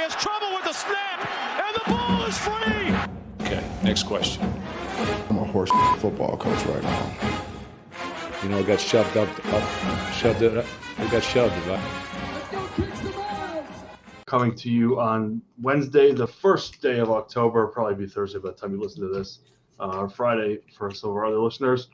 has trouble with the snap, and the ball is free. Okay, next question. I'm a horse football coach right now. You know, it got shoved up. It got shoved. Coming to you on Wednesday, the first day of October, probably be Thursday by the time you listen to this, or Friday for some of our other listeners.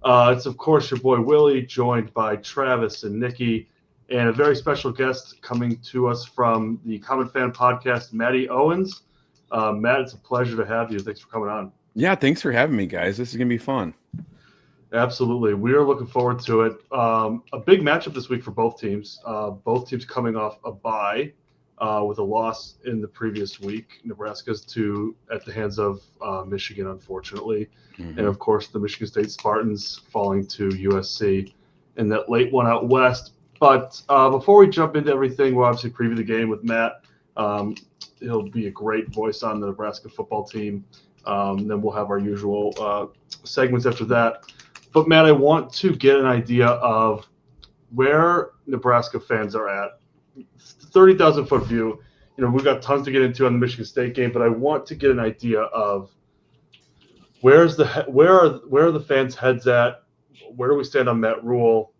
It's, of course, your boy Willie, joined by Travis and Nikki, and a very special guest coming to us from the Common Fan podcast, Matty Owens. Matt, it's a pleasure to have you. Thanks for coming on. Yeah, thanks for having me, guys. This is going to be fun. Absolutely. We are looking forward to it. A big matchup this week for both teams. Both teams coming off a bye with a loss in the previous week. Nebraska's at the hands of Michigan, unfortunately. Mm-hmm. And, of course, the Michigan State Spartans falling to USC in that late one out west. But before we jump into everything, we'll obviously preview the game with Matt. He'll be a great voice on the Nebraska football team. Then we'll have our usual segments after that. But, Matt, I want to get an idea of where Nebraska fans are at. 30,000-foot view. You know, we've got tons to get into on the Michigan State game, but I want to get an idea of where are the fans' heads at? Where do we stand on Matt Rule?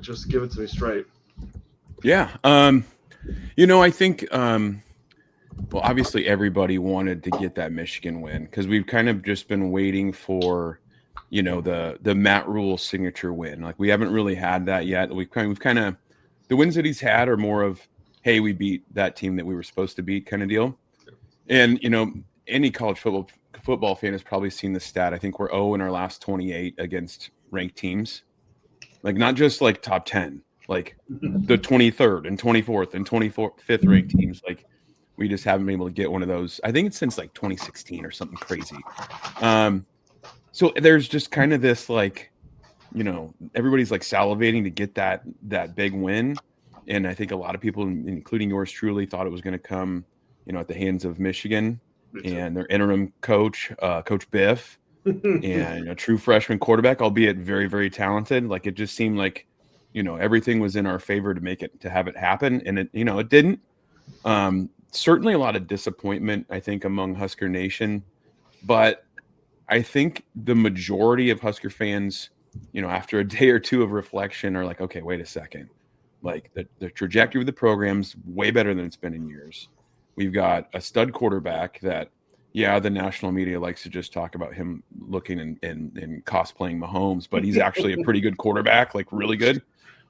Just give it to me straight. Yeah. I think obviously everybody wanted to get that Michigan win because we've kind of just been waiting for, the Matt Rule signature win. Like we haven't really had that yet. We've kind of the wins that he's had are more of, hey, we beat that team that we were supposed to beat kind of deal. And, any college football fan has probably seen the stat. I think we're 0 in our last 28 against ranked teams. Like not just like top 10, like the 23rd and 24th and 25th ranked teams. Like we just haven't been able to get one of those. I think it's since like 2016 or something crazy. So there's just kind of this like, everybody's like salivating to get that big win. And I think a lot of people, including yours truly, thought it was going to come, at the hands of Michigan and their interim coach, Coach Biff, and a true freshman quarterback, albeit very, very talented. Like it just seemed like, everything was in our favor to have it happen. And it didn't. Certainly a lot of disappointment, I think, among Husker Nation. But I think the majority of Husker fans, after a day or two of reflection are like, okay, wait a second. Like the trajectory of the program's way better than it's been in years. We've got a stud quarterback that, the national media likes to just talk about him looking and cosplaying Mahomes, but he's actually a pretty good quarterback, like really good.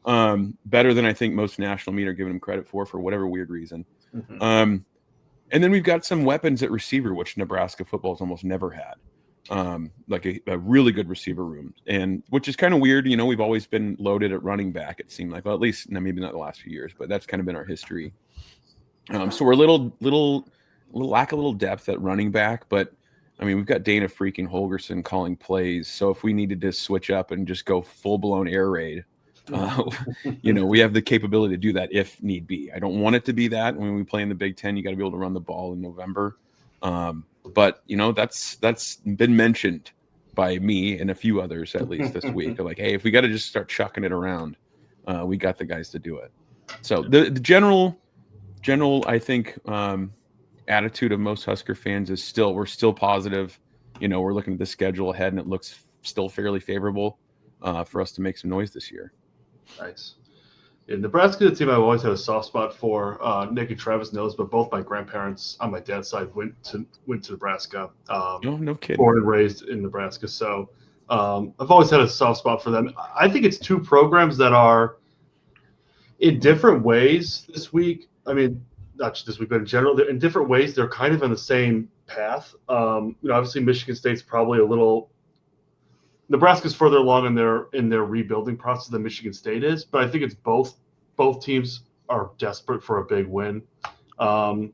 Better than I think most national media are giving him credit for whatever weird reason. Mm-hmm. And then we've got some weapons at receiver, which Nebraska football's almost never had. Like a really good receiver room, and which is kind of weird. We've always been loaded at running back. It seemed like, well, at least maybe not the last few years, but that's kind of been our history. So we're lack a little depth at running back, but I mean, we've got Dana freaking Holgerson calling plays. So if we needed to switch up and just go full blown air raid, we have the capability to do that if need be. I don't want it to be that when we play in the Big Ten, you got to be able to run the ball in November. But that's been mentioned by me and a few others at least this week. They're like, hey, if we got to just start chucking it around, we got the guys to do it. So the general, I think, attitude of most Husker fans is we're still positive. We're looking at the schedule ahead, and it looks still fairly favorable for us to make some noise this year. Nice. Yeah, Nebraska, the team I've always had a soft spot for. Nick and Travis knows, but both my grandparents on my dad's side went to Nebraska. No kidding. Born and raised in Nebraska, so I've always had a soft spot for them. I think it's two programs that are in different ways this week. I mean, not just this week, but in general, in different ways, they're kind of on the same path. Obviously, Michigan State's probably a little. Nebraska's further along in their rebuilding process than Michigan State is, but I think it's both teams are desperate for a big win. I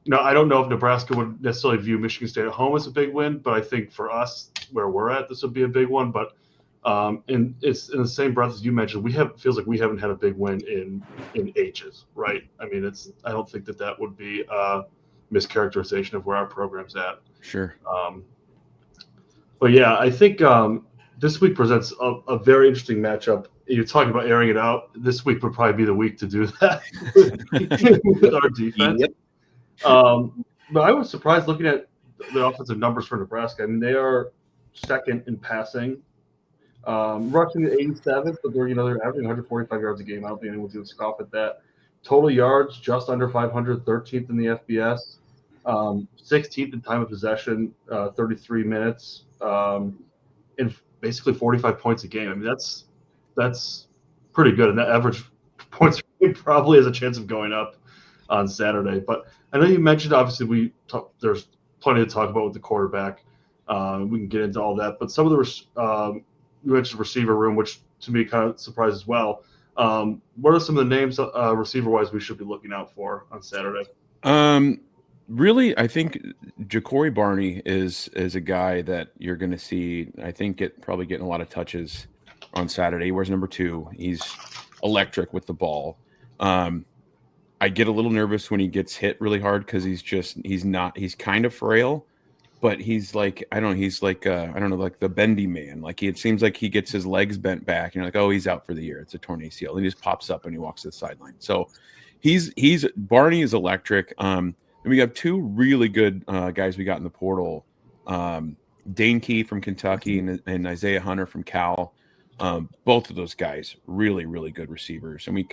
don't know if Nebraska would necessarily view Michigan State at home as a big win, but I think for us where we're at, this would be a big one. But it's in the same breath as you mentioned, feels like we haven't had a big win in ages, right? I mean, I don't think that would be a mischaracterization of where our program's at. Sure. But yeah, I think this week presents a very interesting matchup you're talking about airing it out. This week would probably be the week to do that with our defense. Yep. But I was surprised looking at the offensive numbers for Nebraska. I mean, they are second in passing, rushing at 87th, but they're averaging 145 yards a game. I don't think anyone's going to scoff at that. Total yards just under 500, 13th in the FBS, 16th in time of possession, 33 minutes, and basically 45 points a game. I mean, that's pretty good, and that average points probably has a chance of going up on Saturday. But I know you mentioned, obviously, there's plenty to talk about with the quarterback. We can get into all that, but some of the you mentioned receiver room, which to me kind of surprised as well. What are some of the names receiver-wise we should be looking out for on Saturday? Really, I think Ja'Cory Barney is a guy that you're going to see, I think, probably getting a lot of touches on Saturday. He wears number 2. He's electric with the ball. I get a little nervous when he gets hit really hard because he's kind of frail, but he's like, I don't know, like the bendy man. Like it seems like he gets his legs bent back and you're like, oh, he's out for the year. It's a torn ACL. And he just pops up and he walks to the sideline. So Barney is electric. And we have 2 really good guys we got in the portal. Dane Key from Kentucky and Isaiah Hunter from Cal. Both of those guys, really, really good receivers. And we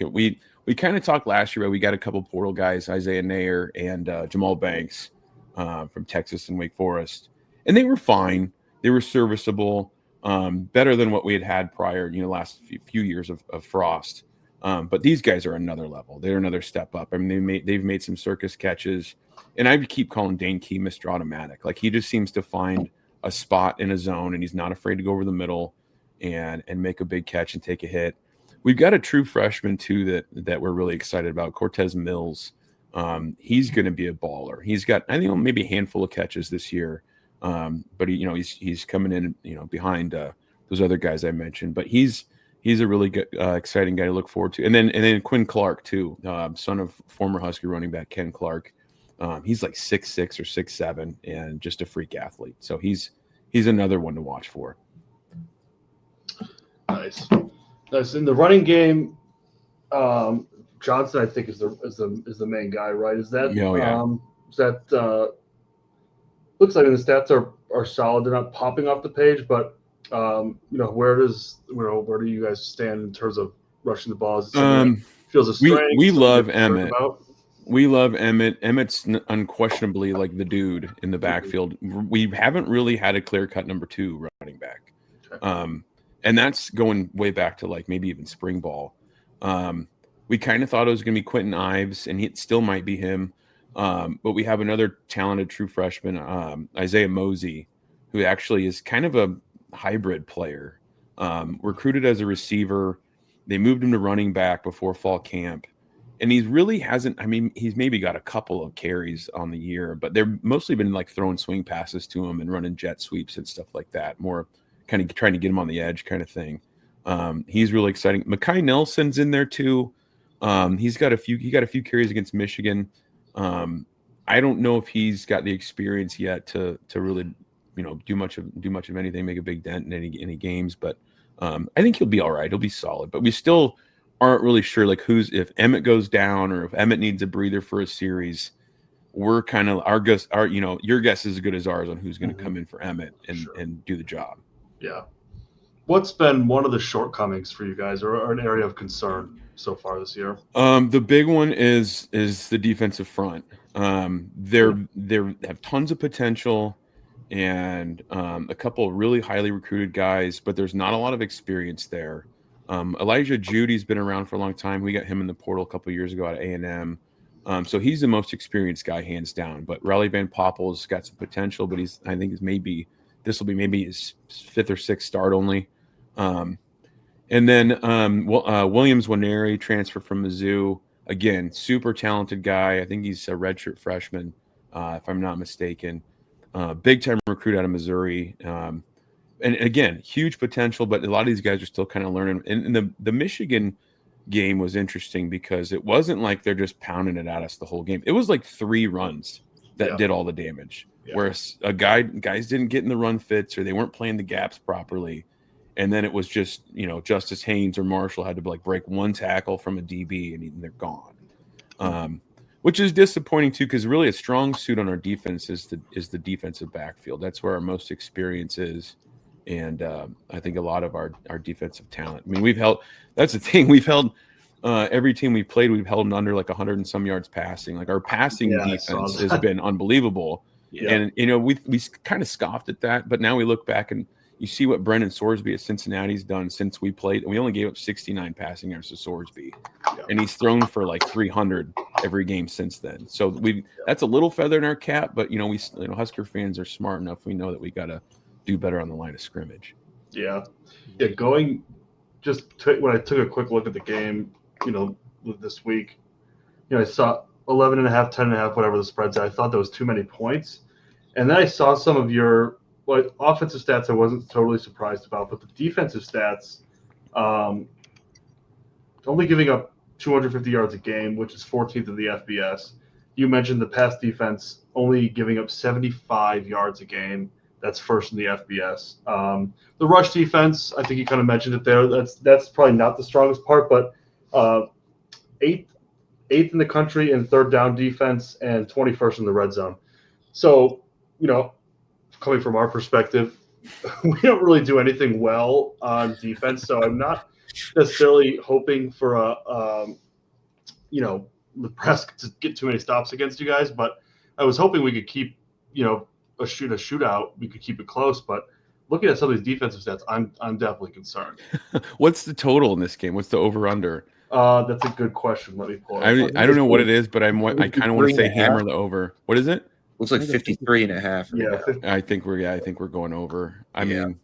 kind of talked last year, but we got a couple portal guys, Isaiah Nair and Jamal Banks from Texas and Wake Forest. And they were fine. They were serviceable, better than what we had prior, last few years of Frost. But these guys are another level. They're another step up. I mean, they've made some circus catches. And I keep calling Dane Key Mr. Automatic. Like he just seems to find a spot in a zone, and he's not afraid to go over the middle and make a big catch and take a hit. We've got a true freshman too that we're really excited about, Cortez Mills. He's going to be a baller. He's got, I think, maybe a handful of catches this year, but he's coming in, behind those other guys I mentioned. But he's a really good, exciting guy to look forward to. And then Quinn Clark too, son of former Husky running back Ken Clark. He's like 6'6" or 6'7", and just a freak athlete. So he's another one to watch for. Nice. In the running game, Johnson, I think, is the main guy, right? Is that? Oh, yeah. Is that? Looks like the stats are solid. They're not popping off the page, but where do you guys stand in terms of rushing the ball? Is it feels a strength? We love Emmett. We love Emmett. Emmett's unquestionably like the dude in the backfield. We haven't really had a clear-cut number 2 running back. Okay. And that's going way back to like maybe even spring ball. We kind of thought it was going to be Quentin Ives, and it still might be him. But we have another talented true freshman, Isaiah Mosey, who actually is kind of a hybrid player. Recruited as a receiver. They moved him to running back before fall camp. And he really hasn't, I mean, he's maybe got a couple of carries on the year, but they've mostly been like throwing swing passes to him and running jet sweeps and stuff like that. More kind of trying to get him on the edge kind of thing. He's really exciting. Mekhi Nelson's in there too. He got a few carries against Michigan. I don't know if he's got the experience yet to really, do much of anything, make a big dent in any games, but I think he'll be all right. He'll be solid, but we still aren't really sure like if Emmett goes down or if Emmett needs a breather for a series. We're kind of your guess is as good as ours on who's going to come in for Emmett and do the job. Yeah. What's been one of the shortcomings for you guys or an area of concern so far this year? The big one is the defensive front. They have tons of potential and a couple of really highly recruited guys, but there's not a lot of experience there. Elijah Judy's been around for a long time. We got him in the portal a couple of years ago at A&M. So he's the most experienced guy, hands down. But Riley Van Poppel's got some potential, but this will be maybe his 5th or 6th start only. And then Williams Waneri, transfer from Mizzou. Again, super talented guy. I think he's a redshirt freshman, if I'm not mistaken. Big-time recruit out of Missouri. And again, huge potential, but a lot of these guys are still kind of learning. And the Michigan game was interesting because it wasn't like they're just pounding it at us the whole game. It was like 3 runs that did all the damage. Yeah. Whereas guys didn't get in the run fits or they weren't playing the gaps properly. And then it was just, Justice Haynes or Marshall had to break one tackle from a DB and they're gone. Which is disappointing too, because really a strong suit on our defense is the defensive backfield. That's where our most experience is. And I think a lot of our defensive talent. I mean, that's the thing. We've held every team we've played, we've held under 100 and some yards passing. Our passing defense has been unbelievable. Yeah. And, we kind of scoffed at that, but now we look back and you see what Brendan Sorsby at Cincinnati's done since we played. And we only gave up 69 passing yards to Sorsby. Yeah. And he's thrown for 300 every game since then. So that's a little feather in our cap, but, Husker fans are smart enough. We know that we got to do better on the line of scrimmage. Yeah. Yeah. When I took a quick look at the game, this week, I saw 11.5, 10.5, whatever the spread's at. I thought that was too many points. And then I saw some of your offensive stats I wasn't totally surprised about, but the defensive stats, only giving up 250 yards a game, which is 14th in the FBS. You mentioned the pass defense only giving up 75 yards a game. That's first in the FBS. The rush defense, I think you kind of mentioned it there. That's probably not the strongest part, but eighth in the country in third down defense and 21st in the red zone. So, coming from our perspective, we don't really do anything well on defense. So I'm not necessarily hoping for Nebraska to get too many stops against you guys, but I was hoping we could keep, a shootout. We could keep it close, but looking at some of these defensive stats, I'm definitely concerned. What's the total in this game? What's the over/under? That's a good question. Let me pull it. I don't know what it is, but I kind of want to say hammer the over. What is it? Looks like 53.5. Yeah, I think we're going over. I mean,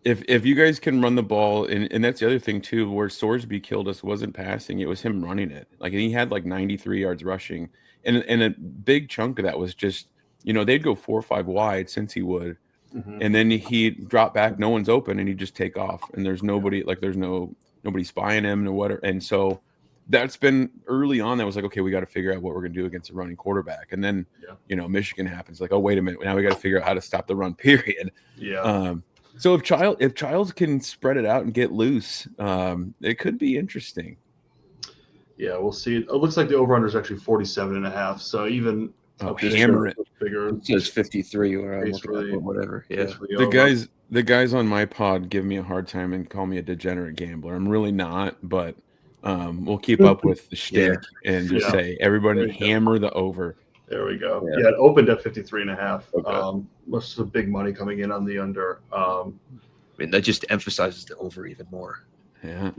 if you guys can run the ball, and that's the other thing too, where Sorsby killed us wasn't passing; it was him running it. And he had 93 yards rushing, and a big chunk of that was just they'd go 4 or 5 wide since he would, and then he'd drop back, no one's open, and he'd just take off, and there's nobody there's nobody spying him or whatever, and so. That's been early on. That was okay, we got to figure out what we're going to do against a running quarterback. And then, Michigan happens. Oh, wait a minute. Now we got to figure out how to stop the run, period. Yeah. So if Childs can spread it out and get loose, it could be interesting. Yeah, we'll see. It looks like the over-under is actually 47.5. So even hammer it. Bigger. It says 53 or whatever. Yeah. The guys on my pod give me a hard time and call me a degenerate gambler. I'm really not, but we'll keep up with the shtick and just say everybody hammer the over. There we go. Yeah, it opened at 53.5. Okay. Most of the big money coming in on the under. I mean, that just emphasizes the over even more. Yeah.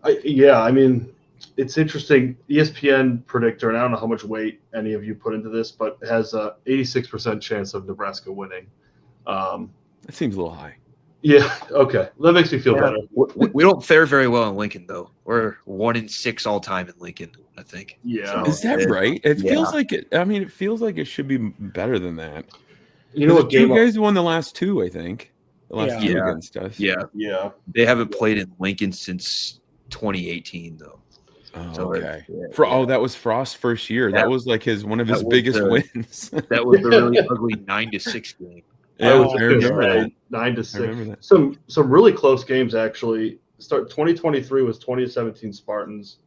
I mean, it's interesting. ESPN predictor, and I don't know how much weight any of you put into this, but has a 86% chance of Nebraska winning. That seems a little high. Yeah. Okay. That makes me feel better. We don't fare very well in Lincoln, though. We're 1-6 all time in Lincoln, I think. Yeah. So, is that right? It feels like it. I mean, it feels like it should be better than that. What? You guys won the last 2, I think. The last 2 against us. Yeah. They haven't played in Lincoln since 2018 though. Oh, so okay. That was Frost's first year. That was one of his biggest wins. That was the really ugly 9-6 game. I remember that. 9-6. Some really close games actually. 2023 was 20-17 Spartans.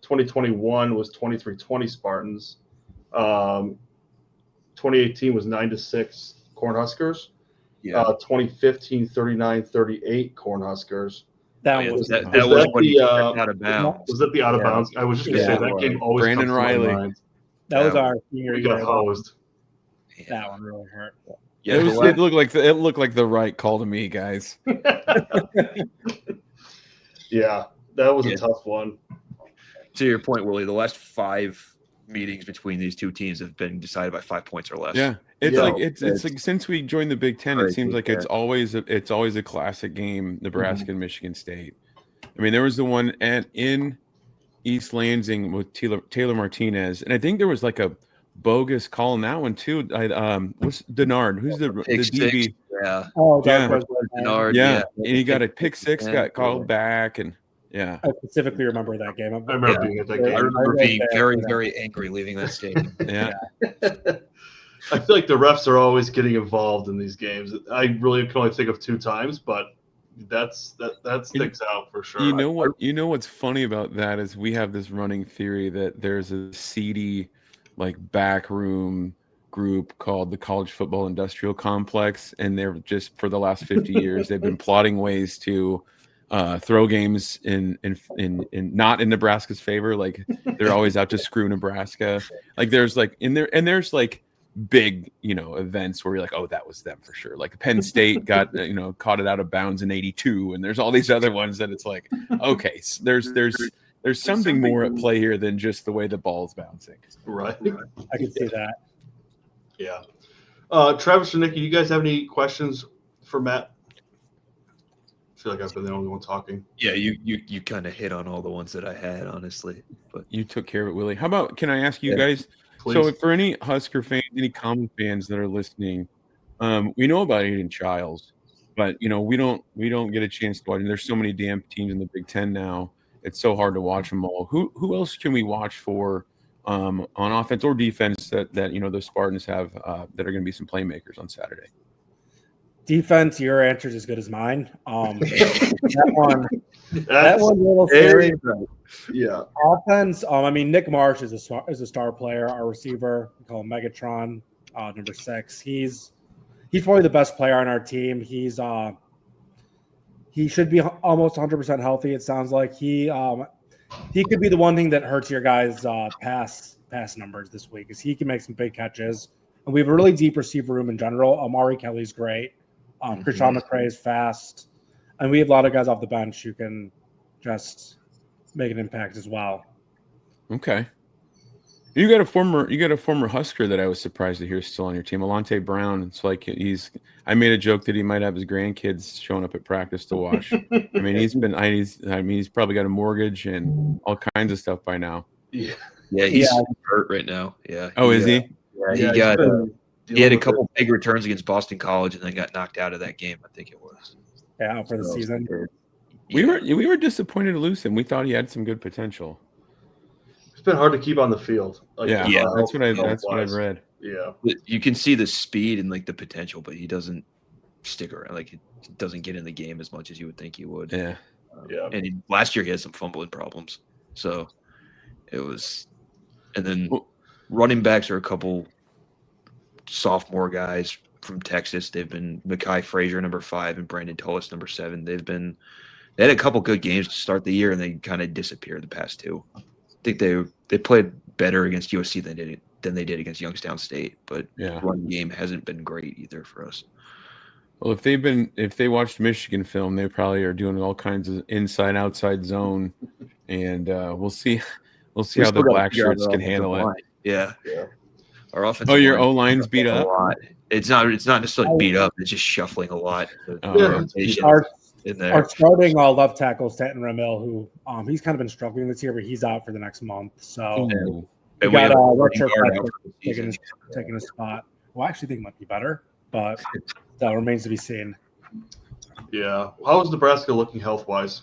2021 was 23-20 Spartans. 2018 was 9-6 Cornhuskers. 2015 39-38 Cornhuskers. That was out of bounds. Was that the out of bounds? I was just going to say that game always Brandon comes to Riley. my mind. That was our senior year. We got hosed. That one really hurt. Yeah, it looked like the right call to me, guys. Yeah, that was a tough one. To your point, Willie, the last 5 meetings between these two teams have been decided by 5 points or less. Yeah, it's like since we joined the Big Ten, it seems like it's always a classic game. Nebraska and Michigan State. I mean, there was the one in East Lansing with Taylor Martinez, and I think there was a bogus call in that one too. What's Denard? Who's the DB? Yeah. Oh, Denard. Yeah, and he got a pick 6, got called back, and I specifically remember that game. I remember being at that game. I remember being very, very angry leaving that stadium. Yeah. I feel like the refs are always getting involved in these games. I really can only think of 2 times, but that sticks out for sure. You know what's funny about that is we have this running theory that there's a seedy, like, backroom group called the College Football Industrial Complex, and they're just for the last 50 years they've been plotting ways to throw games in not in Nebraska's favor. Like, they're always out to screw Nebraska. Like, there's like there's like big, events where you're like, oh, that was them for sure. Like Penn State got, caught it out of bounds in '82, and there's all these other ones that it's like, okay, there's something more at play here than just the way the ball's bouncing. Right. I can see that. Yeah. Travis or Nikki, do you guys have any questions for Matt? I feel like I've been the only one talking. Yeah, you kind of hit on all the ones that I had, honestly. But You took care of it, Willie. How about, can I ask you guys? Please. So for any Husker fans, any Common fans that are listening, we know about Aiden Childs, but we don't get a chance to watch. And there's so many damn teams in the Big Ten now. It's so hard to watch them all. Who else can we watch for on offense or defense that the Spartans have that are going to be some playmakers on Saturday? Defense, your answer is as good as mine. That one's a little scary. Yeah. Offense, Nick Marsh is a star player, our receiver. We call him Megatron, number 6. He's probably the best player on our team. He should be almost 100% healthy. It sounds like he could be the one thing that hurts your guys' pass numbers this week, is he can make some big catches. And we have a really deep receiver room in general. Amari Kelly's great. Krishan McCray is fast, and we have a lot of guys off the bench who can just make an impact as well. Okay. You got a former Husker that I was surprised to hear still on your team, Alante Brown. It's like I made a joke that he might have his grandkids showing up at practice to watch. He's probably got a mortgage and all kinds of stuff by now. Yeah, he's hurt right now. Yeah. Oh, is he? Yeah, he had a couple big returns against Boston College and then got knocked out of that game, I think it was. Yeah, for the season. We were disappointed to lose him. We thought he had some good potential. It's been hard to keep on the field. That's what I've read. Yeah. You can see the speed and like the potential, but he doesn't stick around. Like, he doesn't get in the game as much as you would think he would. Yeah. And last year he had some fumbling problems. So it was, and then running backs are a couple sophomore guys from Texas. They've been Mekhi Frazier, number 5, and Brandon Tullis, number 7. They had a couple good games to start the year, and they kind of disappeared the past 2. I think they played better against USC than they did against Youngstown State, but run game hasn't been great either for us. Well, if they watched Michigan film, they probably are doing all kinds of inside outside zone, and we'll see how the black shirts can handle it. Yeah. Our offense. Oh, your O-line's beat up? A lot. It's not necessarily beat up. It's just shuffling a lot. Our starting left tackle, Stanton Ramil, who he's kind of been struggling this year, but he's out for the next month. So we got taking a spot. Well, I actually think it might be better, but that remains to be seen. Yeah. How is Nebraska looking health-wise?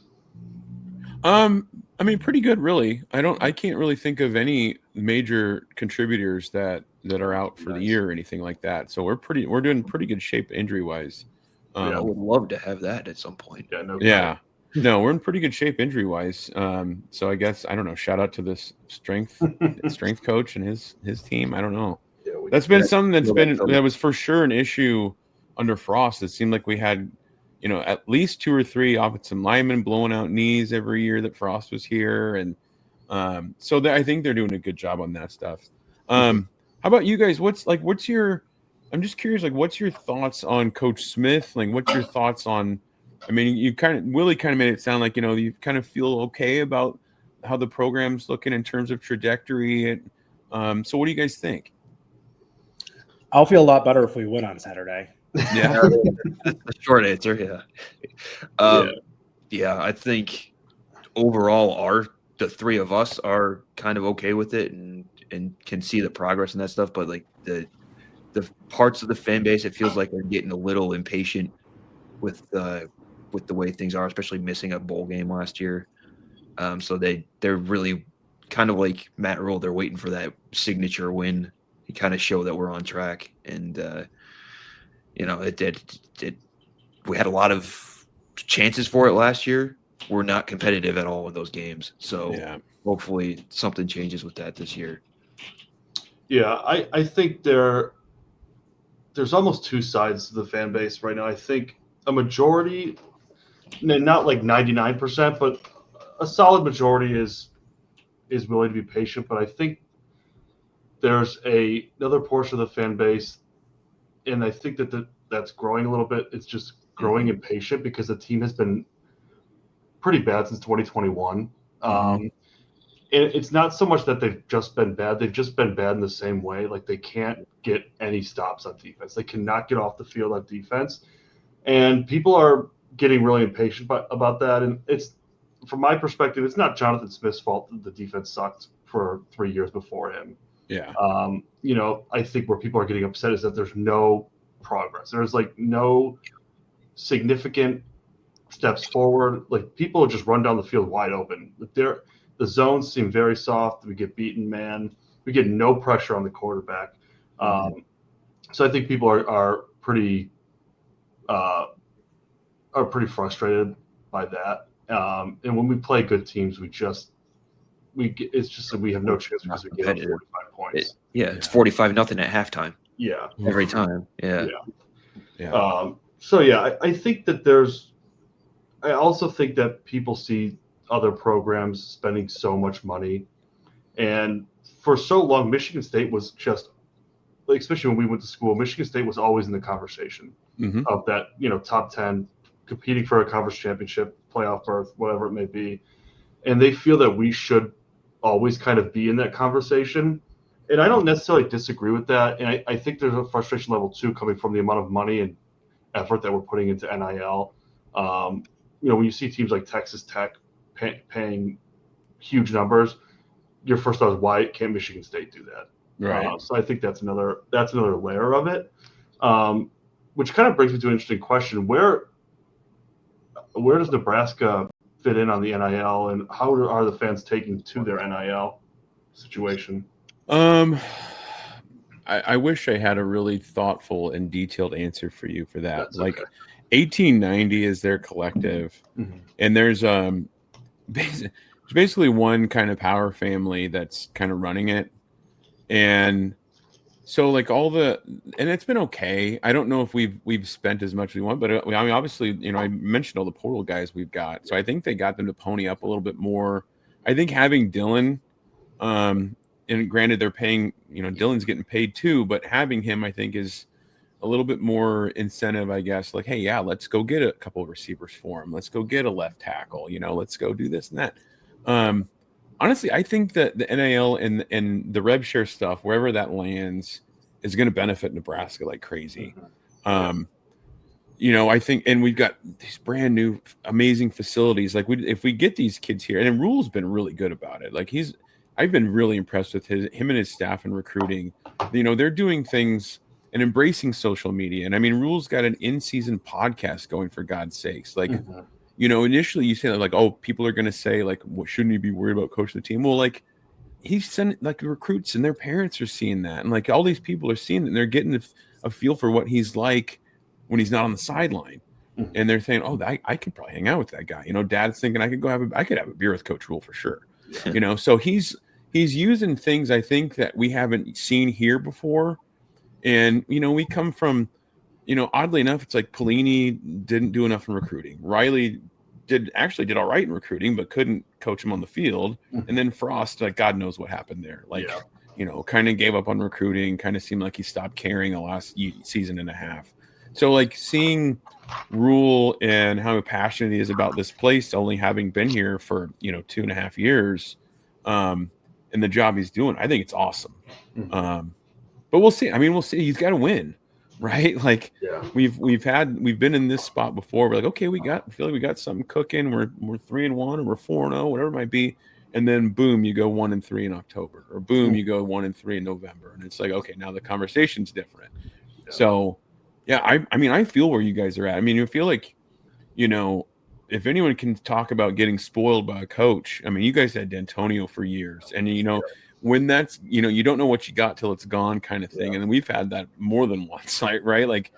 Pretty good, really. I can't really think of any major contributors that are out for the year or anything like that. So we're doing pretty good shape injury wise. I would love to have that at some point. No, we're in pretty good shape injury wise. So I guess, I don't know, shout out to this strength coach and his team. I don't know. Yeah, that's been something that was for sure an issue under Frost. It seemed like we had, at least 2 or 3 offensive linemen blowing out knees every year that Frost was here. And I think they're doing a good job on that stuff. How about you guys? I'm just curious, what's your thoughts on Coach Smith? Like, what's your thoughts on, Willie kind of made it sound like, you kind of feel okay about how the program's looking in terms of trajectory. So what do you guys think? I'll feel a lot better if we win on Saturday. Yeah. That's the short answer. Yeah. I think overall the 3 of us are kind of okay with it and can see the progress and that stuff. But like the parts of the fan base, it feels like they're getting a little impatient with the way things are, especially missing a bowl game last year. So they're really kind of like Matt Rule. They're waiting for that signature win, kind of show that we're on track. And it did. We had a lot of chances for it last year. We're not competitive at all in those games. So hopefully something changes with that this year. Yeah, I think there's almost two sides to the fan base right now. I think a majority, not like 99%, but a solid majority is willing to be patient. But I think there's another portion of the fan base, and I think that's growing a little bit. It's just growing impatient because the team has been pretty bad since 2021. And it's not so much that they've just been bad. They've just been bad in the same way. Like, they can't get any stops on defense. They cannot get off the field on defense. And people are getting really impatient about that. And it's, from my perspective, it's not Jonathan Smith's fault that the defense sucked for 3 years before him. Yeah. I think where people are getting upset is that there's no progress. There's like no significant steps forward. Like, people just run down the field wide open. The zones seem very soft. We get beaten man. We get no pressure on the quarterback. So I think people are pretty frustrated by that. And when we play good teams, it's just that we have no chance because we get 45 points. It's 45-0 at halftime. Yeah. Every time. Yeah. I think that I also think that people see other programs spending so much money. And for so long, Michigan State was just, like, especially when we went to school, Michigan State was always in the conversation of that, top 10, competing for a conference championship, playoff berth, whatever it may be. And they feel that we should always kind of be in that conversation. And I don't necessarily disagree with that. And I think there's a frustration level too, coming from the amount of money and effort that we're putting into NIL. When you see teams like Texas Tech paying huge numbers, your first thought is, why can't Michigan State do that? Right. So I think that's another layer of it, which kind of brings me to an interesting question: where does Nebraska fit in on the NIL, and how are the fans taking to their NIL situation? I wish I had a really thoughtful and detailed answer for you for that. That's like, okay. 1890 is their collective, and there's basically one kind of power family that's kind of running it, and so like and it's been okay. I don't know if we've spent as much as we want, but I mean, obviously, I mentioned all the portal guys we've got, so I think they got them to pony up a little bit more. I think having Dylan, and granted they're paying, Dylan's getting paid too, but having him, I think, is a little bit more incentive, I guess. Like, hey, yeah, let's go get a couple of receivers for him. Let's go get a left tackle. Let's go do this and that. Honestly, I think that the NIL and the rev share stuff, wherever that lands, is going to benefit Nebraska like crazy. I think, and we've got these brand new amazing facilities. Like, if we get these kids here, and Rule's been really good about it. Like, I've been really impressed with him and his staff in recruiting. They're doing things and embracing social media. And I mean, Rule's got an in-season podcast going, for God's sakes. Like, initially you say that, like, oh, people are going to say, like, well, shouldn't he be worried about coaching the team? Well, like, he's sending, like, recruits, and their parents are seeing that. And like, all these people are seeing that, and they're getting a feel for what he's like when he's not on the sideline. And they're saying, oh, I could probably hang out with that guy. Dad's thinking I could have a beer with Coach Rule for sure. So he's using things, I think, that we haven't seen here before. And, we come from, oddly enough, it's like Pelini didn't do enough in recruiting. Riley did all right in recruiting, but couldn't coach him on the field. And then Frost, like, God knows what happened there. Like, kind of gave up on recruiting, kind of seemed like he stopped caring the last season and a half. So, like, seeing Rule and how passionate he is about this place, only having been here for, 2.5 years, and the job he's doing, I think it's awesome. But we'll see. I mean, we'll see. He's got to win, right? Like, we've been in this spot before. We're like, okay, I feel like we got something cooking. We're 3-1 or we're 4-0, whatever it might be. And then boom, you go 1-3 in October, or boom, you go 1-3 in November. And it's like, okay, now the conversation's different. So I mean, I feel where you guys are at. I mean, you feel like, if anyone can talk about getting spoiled by a coach, I mean, you guys had D'Antonio for years, and when that's, you don't know what you got till it's gone kind of thing. And we've had that more than once, right? Like,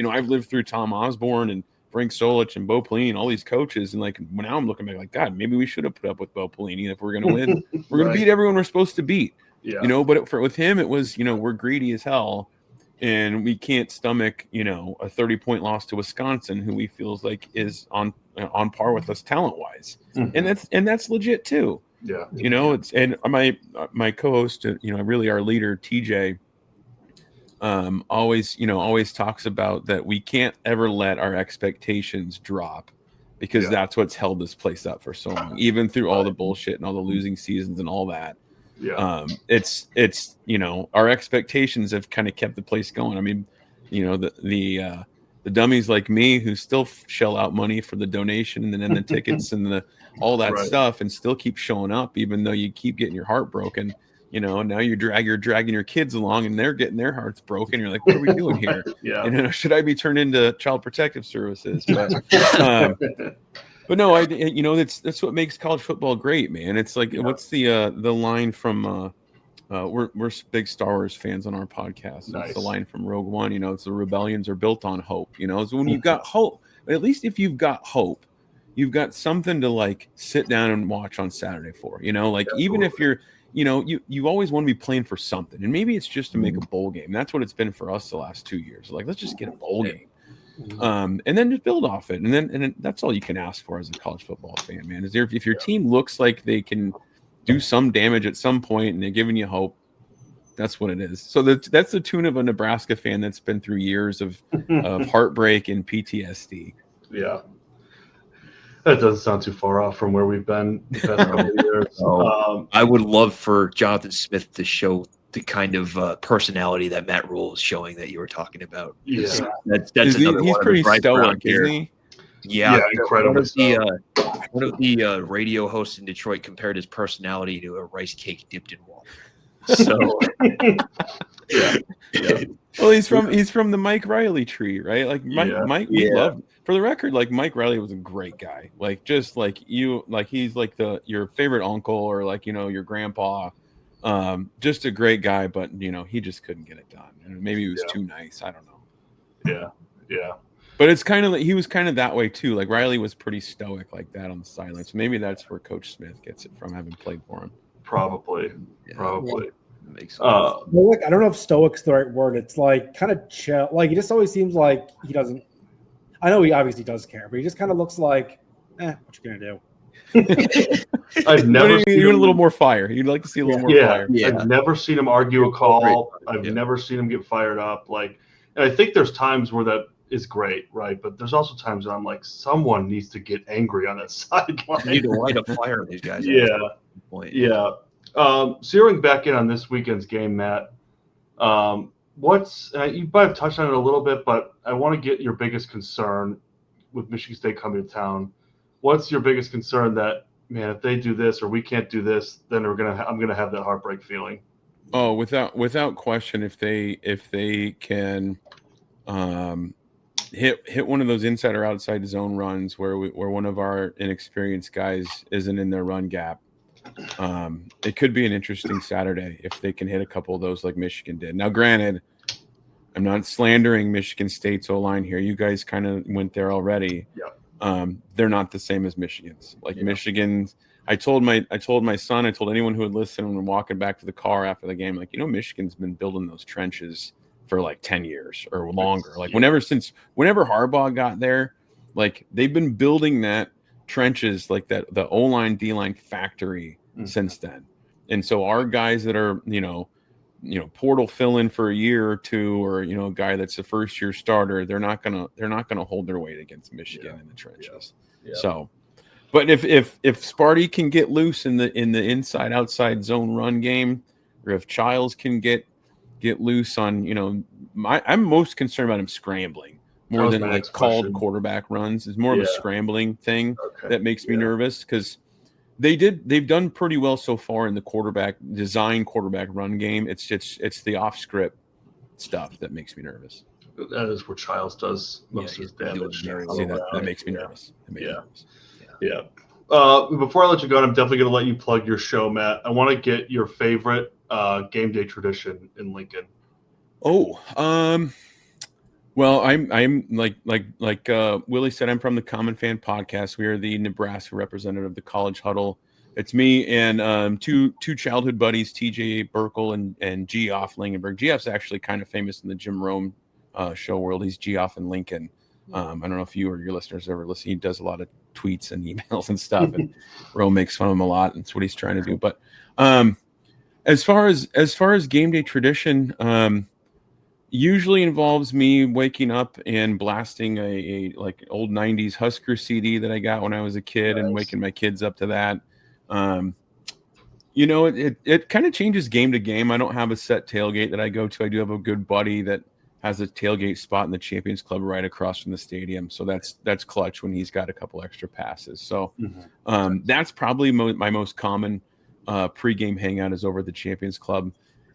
I've lived through Tom Osborne and Frank Solich and Bo Pelini and all these coaches. And like, now I'm looking back like, God, maybe we should have put up with Bo Pelini if we're going to win. We're going to beat everyone we're supposed to beat, but with him, it was, we're greedy as hell and we can't stomach, a 30-point loss to Wisconsin, who we feels like is on par with us talent wise. And that's legit too. Yeah. It's, and my co-host, really our leader, TJ, always talks about that we can't ever let our expectations drop because that's what's held this place up for so long, even through all the bullshit and all the losing seasons and all that. It's our expectations have kind of kept the place going. I mean, the dummies like me who still shell out money for the donation and then the tickets and all that stuff and still keep showing up, even though you keep getting your heart broken. Now you're dragging your kids along and they're getting their hearts broken. You're like, what are we doing here? Should I be turned into Child Protective Services? But no, that's what makes college football great, man. It's like, what's the line from, we're big Star Wars fans on our podcast. Nice. It's the line from Rogue One, it's the rebellions are built on hope, so when you've got hope, at least if you've got hope, you've got something to like sit down and watch on Saturday for, even if you're, you always want to be playing for something, and maybe it's just to make a bowl game. That's what it's been for us the last 2 years. Like, let's just get a bowl game. And then just build off it. And then that's all you can ask for as a college football fan, man, is if your team looks like they can do some damage at some point and they're giving you hope, that's what it is. So that's the tune of a Nebraska fan that's been through years of heartbreak and PTSD. Yeah. That doesn't sound too far off from where we've been the past couple of years. I would love for Jonathan Smith to show the kind of personality that Matt Rule is showing that you were talking about. Yeah, that's another he's one pretty of stoic, isn't he? Yeah, incredible. One of the radio hosts in Detroit compared his personality to a rice cake dipped in water. So, yeah. Well, he's from the Mike Riley tree, right? Like Mike, we love. For the record, like Mike Riley was a great guy. Like just like you, like he's like your favorite uncle or like your grandpa. Just a great guy, but he just couldn't get it done. And maybe he was too nice. I don't know. Yeah. But it's kind of like he was kind of that way too. Like Riley was pretty stoic like that on the sideline. So maybe that's where Coach Smith gets it from, having played for him. Probably. Makes sense. Well, like, I don't know if stoic's the right word. It's like kind of chill. Like, he just always seems like he doesn't. I know he obviously does care, but he just kind of looks like, what you gonna do? I've never seen him a little more fire. You'd like to see a little more fire. Yeah. I've never seen him argue a call. I've never seen him get fired up. Like, and I think there's times where that is great, right? But there's also times when I'm like, someone needs to get angry on that sideline. You need to light a fire on these guys. Yeah. Zeroing back in on this weekend's game, Matt. You might have touched on it a little bit, but I want to get your biggest concern with Michigan State coming to town. What's your biggest concern that, man, if they do this or we can't do this, then I'm gonna have that heartbreak feeling? Oh, without question, if they can hit one of those inside or outside zone runs where one of our inexperienced guys isn't in their run gap, it could be an interesting Saturday if they can hit a couple of those like Michigan did. Now, granted, I'm not slandering Michigan State's O-line here. You guys kind of went there already. Yeah. They're not the same as Michigan's. Like Michigan's, I told my son, I told anyone who would listen when walking back to the car after the game, like, Michigan's been building those trenches for like 10 years or longer. Like whenever Harbaugh got there, like they've been building that trenches, like that, the O-line, D-line factory since then. And so our guys that are, portal fill in for a year or two, or, a guy that's a first year starter, they're not going to hold their weight against Michigan in the trenches. Yeah. So, but if Sparty can get loose in the inside outside zone run game, or if Childs can get loose on, I'm most concerned about him scrambling more than like called quarterback runs. It's more of a scrambling thing that makes me nervous, because they've done pretty well so far in the quarterback run game. It's the off script stuff that makes me nervous. That is where Childs does most of his damage. That makes me nervous. Yeah. Before I let you go, I'm definitely going to let you plug your show, Matt. I want to get your favorite game day tradition in Lincoln? Oh, well, I'm like Willie said, I'm from the Common Fan Podcast. We are the Nebraska representative of the College Huddle. It's me and two childhood buddies, TJ Burkle and Geoff Langenberg. Geoff's actually kind of famous in the Jim Rome show world. He's Geoff in Lincoln. I don't know if you or your listeners ever listen. He does a lot of tweets and emails and stuff, and Rome makes fun of him a lot. And it's what he's trying to do. But as far as game day tradition, usually involves me waking up and blasting a like old 90s Husker CD that I got when I was a kid. Nice. And waking my kids up to that. It kind of changes game to game. I don't have a set tailgate that I go to. I do have a good buddy that has a tailgate spot in the Champions Club right across from the stadium. So that's clutch when he's got a couple extra passes. So that's probably my most common pregame hangout is over at the Champions Club.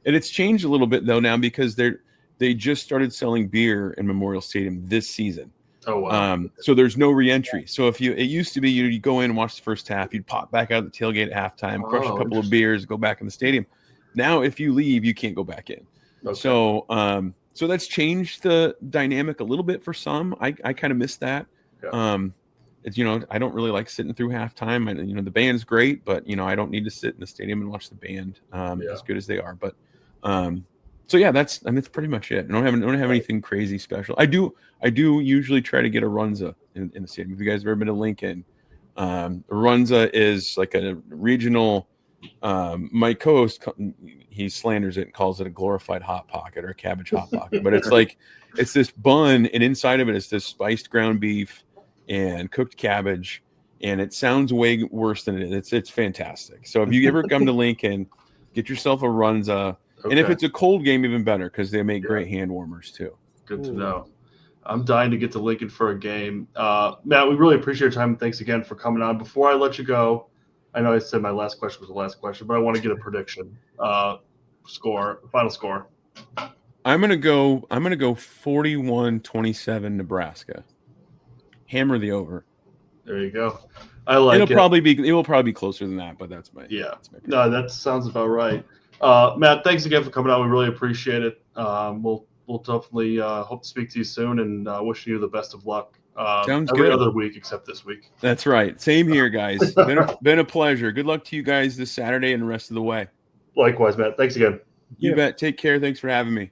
And it's changed a little bit though now because they just started selling beer in Memorial Stadium this season. Oh wow! So there's no reentry. So it used to be you go in and watch the first half, you'd pop back out of the tailgate at halftime, crush a couple of beers, go back in the stadium. Now if you leave, you can't go back in. Okay. So that's changed the dynamic a little bit for some. I kind of miss that. Yeah. I don't really like sitting through halftime. The band's great, but I don't need to sit in the stadium and watch the band as good as they are. But so yeah, that's pretty much it. I don't have anything crazy special. I do usually try to get a runza in the stadium. If you guys have ever been to Lincoln, runza is like a regional. My co-host, he slanders it and calls it a glorified hot pocket or a cabbage hot pocket, but it's this bun, and inside of it is this spiced ground beef and cooked cabbage, and it sounds way worse than it is. It's fantastic. So if you ever come to Lincoln, get yourself a runza. Okay. And if it's a cold game, even better, because they make great hand warmers too. Good to know. I'm dying to get to Lincoln for a game. Matt, we really appreciate your time. Thanks again for coming on. Before I let you go, I know I said my last question was the last question, but I want to get a prediction. Final score. I'm gonna go 41-27 Nebraska. Hammer the over. There you go. I like it. It will probably be closer than that, but that's my no, that sounds about right. Matt, thanks again for coming on. We really appreciate it. We'll definitely hope to speak to you soon, and wishing you the best of luck. Sounds every good. Other week except this week. That's right. Same here, guys. Been a pleasure. Good luck to you guys this Saturday and the rest of the way. Likewise, Matt. Thanks again. You bet. Take care. Thanks for having me.